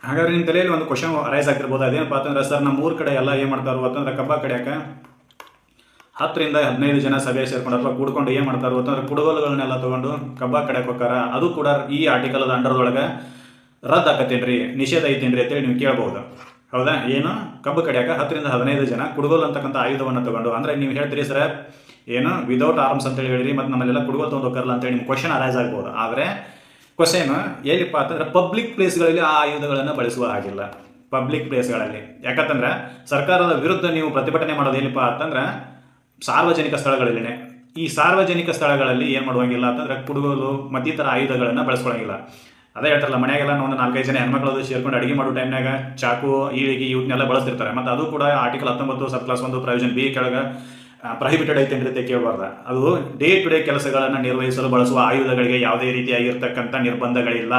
ಹಾಗಾದ್ರೆ ನಿಮ್ಮ ತಲೆಯಲ್ಲಿ ಒಂದು ಕ್ವಶನ್ ರೈಸ್ ಆಗ್ತಿರ್ಬೋದು, ಅದೇನಪ್ಪ ಅಂತಂದ್ರೆ ಸರ್ ನಮ್ಮ ಊರ ಕಡೆ ಎಲ್ಲ ಏನು ಮಾಡ್ತಾರೋ ಅಂತಂದ್ರೆ ಕಬ್ಬ ಕಡಿಯಾಕ 10ರಿಂದ 15 ಜನ ಸಭೆ ಸೇರ್ಕೊಂಡು ಅಥವಾ ಕೂಡ್ಕೊಂಡು ಏನು ಮಾಡ್ತಾರೋ ಅಂತಂದ್ರೆ ಕುಡುಗೋಲುಗಳನ್ನೆಲ್ಲ ತೊಗೊಂಡು ಕಬ್ಬ ಕಡಿಯಕ್ಕೆ ಹೋಗಾರ. ಅದು ಕೂಡ ಈ ಆರ್ಟಿಕಲ್ ಅಂಡರ್ದೊಳಗೆ ರದ್ದು ಆಕತ್ತೇನ್ರಿ, ನಿಷೇಧ ಐತೇನ್ರಿ ಅಂತೇಳಿ ನೀವು ಕೇಳ್ಬೋದು. ಹೌದಾ? ಏನು ಕಬ್ಬು ಕಡಿಯಾಕ 10ರಿಂದ 15 ಜನ ಕುಡುಗೋಲು ಅಂತಕ್ಕಂಥ ಆಯುಧವನ್ನು ತಗೊಂಡು, ಅಂದರೆ ನೀವು ಹೇಳ್ತೀರಿ ಸರ್ ಏನು ವಿದೌಟ್ ಆರ್ಮ್ಸ್ ಅಂತೇಳಿ ಹೇಳಿರಿ, ಮತ್ತು ನಮ್ಮಲ್ಲೆಲ್ಲ ಕುಡುಗೋಲು ತೊಗೊಂಡು ಹೋಗ್ತಾರಲ್ಲ ಅಂತೇಳಿ ನಿಮ್ಮ ಕ್ವಶನ್ ಅರೈಸ್ ಆಗ್ಬೋದು. ಆದರೆ ಕ್ವಶನ್ ಎಲ್ಲಿಪ್ಪ ಅಂತಂದ್ರೆ ಪಬ್ಲಿಕ್ ಪ್ಲೇಸ್ಗಳಲ್ಲಿ ಆ ಆಯುಧಗಳನ್ನು ಬಳಸುವ ಹಾಗಿಲ್ಲ. ಪಬ್ಲಿಕ್ ಪ್ಲೇಸ್ಗಳಲ್ಲಿ ಯಾಕಂತಂದ್ರೆ ಸರ್ಕಾರದ ವಿರುದ್ಧ ನೀವು ಪ್ರತಿಭಟನೆ ಮಾಡೋದು ಏನಪ್ಪ ಅಂತಂದ್ರೆ ಸಾರ್ವಜನಿಕ ಸ್ಥಳಗಳಲ್ಲಿ. ಈ ಸಾರ್ವಜನಿಕ ಸ್ಥಳಗಳಲ್ಲಿ ಏನು ಮಾಡುವಂಗಿಲ್ಲ ಅಂತಂದ್ರೆ ಕುಡುಗೋಲು ಮತ್ತಿತರ ಆಯುಧಗಳನ್ನು ಬಳಸ್ಕೊಳಂಗಿಲ್ಲ. ಅದೇ ಹೇಳ್ತಾರಲ್ಲ, ಮನೆಯಾಗೆಲ್ಲ ಒಂದು 4-5 ಜನ ಹೆಣ್ಮಕ್ಳು ಸೇರ್ಕೊಂಡು ಅಡುಗೆ ಮಾಡೋ ಟೈಮ್ನಾಗ ಚಾಕು, ಈಳಿಗೆ ಇವನ್ನೆಲ್ಲ ಬಳಸ್ತಿರ್ತಾರೆ. ಮತ್ತು ಅದು ಕೂಡ ಆರ್ಟಿಕಲ್ 19 ಸಬ್ ಕ್ಲಾಸ್ 1 ಪ್ರೊವಿಷನ್ ಬಿ ಕೆಳಗೆ ಪ್ರಹಿಬಿಟೆಡ್ ಐತೆ ಅಂತ ಕೇಳಬಾರ್ದ. ಅದು ಡೇ ಟು ಡೇ ಕೆಲಸಗಳನ್ನು ನಿರ್ವಹಿಸಲು ಬಳಸುವ ಆಯುಧಗಳಿಗೆ ಯಾವುದೇ ರೀತಿಯಾಗಿರ್ತಕ್ಕಂಥ ನಿರ್ಬಂಧಗಳಿಲ್ಲ.